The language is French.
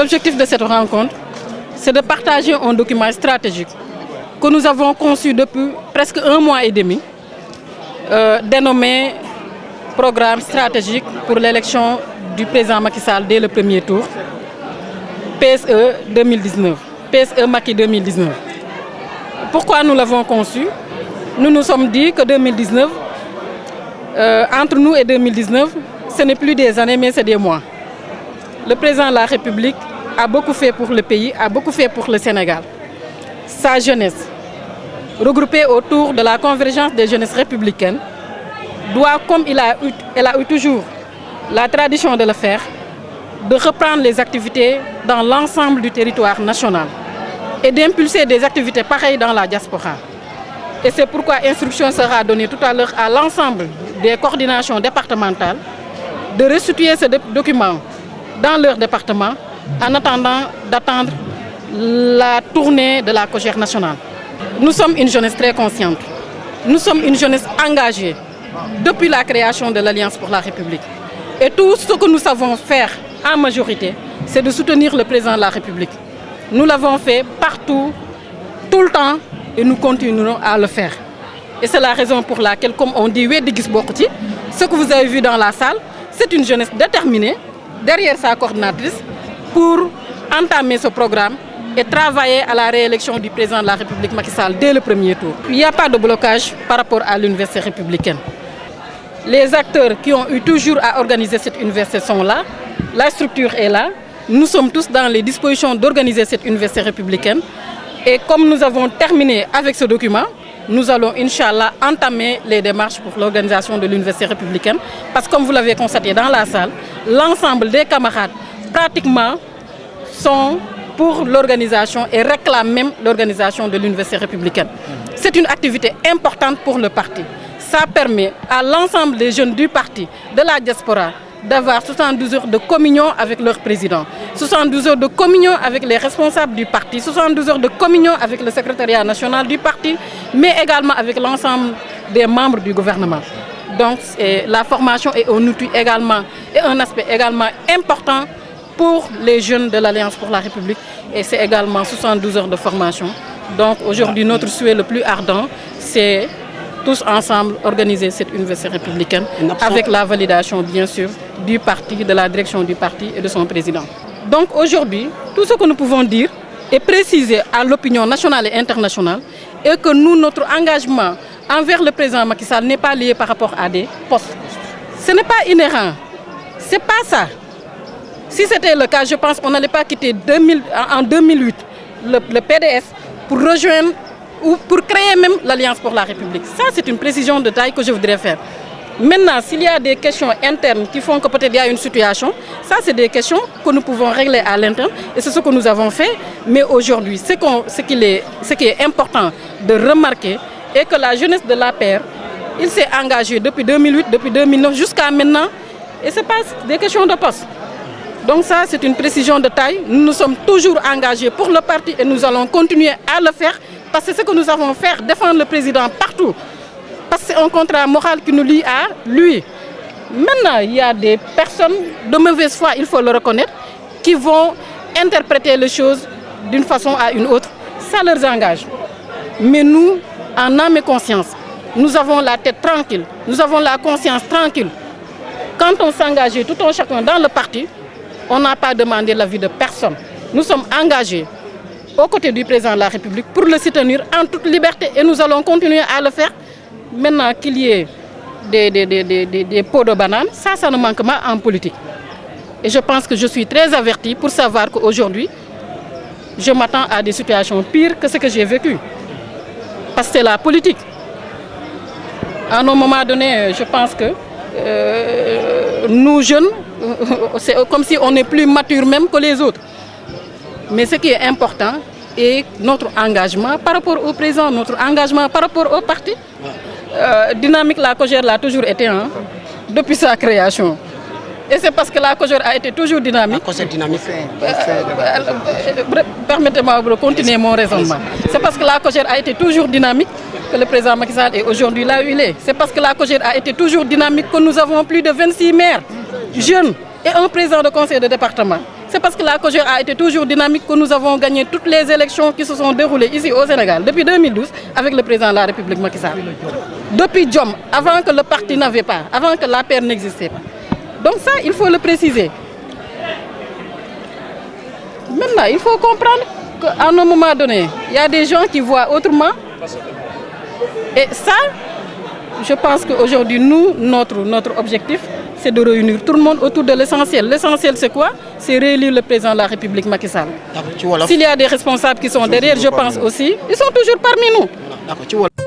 L'objectif de cette rencontre, c'est de partager un document stratégique que nous avons conçu depuis presque 1 mois et demi, dénommé Programme stratégique pour l'élection du président Macky Sall dès le premier tour, PSE 2019, PSE Macky 2019. Pourquoi nous l'avons conçu? Nous nous sommes dit que 2019, entre nous et 2019, ce n'est plus des années, mais c'est des mois. Le président de la République a beaucoup fait pour le pays, a beaucoup fait pour le Sénégal. Sa jeunesse, regroupée autour de la convergence des jeunesses républicaines, doit, comme elle a eu toujours la tradition de le faire, de reprendre les activités dans l'ensemble du territoire national et d'impulser des activités pareilles dans la diaspora. Et c'est pourquoi instruction sera donnée tout à l'heure à l'ensemble des coordinations départementales de restituer ce document dans leur département en attendant d'attendre la tournée de la COJER nationale. Nous sommes une jeunesse très consciente. Nous sommes une jeunesse engagée depuis la création de l'Alliance pour la République. Et tout ce que nous savons faire en majorité, c'est de soutenir le président de la République. Nous l'avons fait partout, tout le temps, et nous continuerons à le faire. Et c'est la raison pour laquelle, comme on dit, ce que vous avez vu dans la salle, c'est une jeunesse déterminée, derrière sa coordinatrice, pour entamer ce programme et travailler à la réélection du président de la République Macky Sall dès le premier tour. Il n'y a pas de blocage par rapport à l'université républicaine. Les acteurs qui ont eu toujours à organiser cette université sont là, la structure est là, nous sommes tous dans les dispositions d'organiser cette université républicaine et comme nous avons terminé avec ce document, nous allons, Inch'Allah, entamer les démarches pour l'organisation de l'université républicaine parce que comme vous l'avez constaté dans la salle, l'ensemble des camarades pratiquement sont pour l'organisation et réclament même l'organisation de l'université républicaine. C'est une activité importante pour le parti. Ça permet à l'ensemble des jeunes du parti, de la diaspora, d'avoir 72 heures de communion avec leur président, 72 heures de communion avec les responsables du parti, 72 heures de communion avec le secrétariat national du parti, mais également avec l'ensemble des membres du gouvernement. Donc la formation est un outil également et un aspect également important pour les jeunes de l'Alliance pour la République et c'est également 72 heures de formation. Donc aujourd'hui notre souhait le plus ardent, c'est tous ensemble organiser cette université républicaine avec la validation bien sûr du parti, de la direction du parti et de son président. Donc aujourd'hui, tout ce que nous pouvons dire et préciser à l'opinion nationale et internationale est que nous, notre engagement envers le président Macky Sall n'est pas lié par rapport à des postes. Ce n'est pas inhérent, c'est pas ça. Si c'était le cas, je pense qu'on n'allait pas quitter en 2008 le PDS pour rejoindre ou pour créer même l'Alliance pour la République. Ça, c'est une précision de taille que je voudrais faire. Maintenant, s'il y a des questions internes qui font que peut-être il y a une situation, ça, c'est des questions que nous pouvons régler à l'interne et c'est ce que nous avons fait. Mais aujourd'hui, ce qui est important de remarquer est que la jeunesse de l'APR, il s'est engagé depuis 2008, depuis 2009 jusqu'à maintenant et ce n'est pas des questions de poste. Donc ça, c'est une précision de taille. Nous nous sommes toujours engagés pour le parti et nous allons continuer à le faire parce que c'est ce que nous avons fait, défendre le président partout. Parce que c'est un contrat moral qui nous lie à lui. Maintenant, il y a des personnes de mauvaise foi, il faut le reconnaître, qui vont interpréter les choses d'une façon à une autre. Ça leur engage. Mais nous, en âme et conscience, nous avons la tête tranquille, nous avons la conscience tranquille. Quand on s'engage tout un chacun dans le parti, on n'a pas demandé l'avis de personne. Nous sommes engagés aux côtés du président de la République pour le soutenir en toute liberté et nous allons continuer à le faire. Maintenant qu'il y ait des pots de banane, ça ne manque pas en politique. Et je pense que je suis très avertie pour savoir qu'aujourd'hui, je m'attends à des situations pires que ce que j'ai vécu. Parce que c'est la politique. À un moment donné, je pense que nous jeunes, c'est comme si on est plus mature même que les autres. Mais ce qui est important est notre engagement par rapport au président, notre engagement par rapport au parti. Dynamique, la COJER l'a toujours été depuis sa création. Et c'est parce que la COJER a été toujours dynamique. La COJER dynamique. Permettez-moi de continuer mon raisonnement. C'est parce que la COJER a été toujours dynamique que le président Macky Sall est aujourd'hui là où il est. C'est parce que la COJER a été toujours dynamique que nous avons plus de 26 maires jeunes et un président de conseil de département. C'est parce que la COJER a été toujours dynamique que nous avons gagné toutes les élections qui se sont déroulées ici au Sénégal depuis 2012 avec le président de la République Macky Sall. Depuis Diom, avant que le parti n'avait pas, avant que l'APR n'existait pas. Donc ça, il faut le préciser. Maintenant, il faut comprendre qu'à un moment donné, il y a des gens qui voient autrement. Et ça, je pense qu'aujourd'hui, nous, notre objectif, c'est de réunir tout le monde autour de l'essentiel. L'essentiel, c'est quoi? C'est réélire le président de la République Macky Sall. S'il y a des responsables qui sont derrière, je pense aussi, ils sont toujours parmi nous.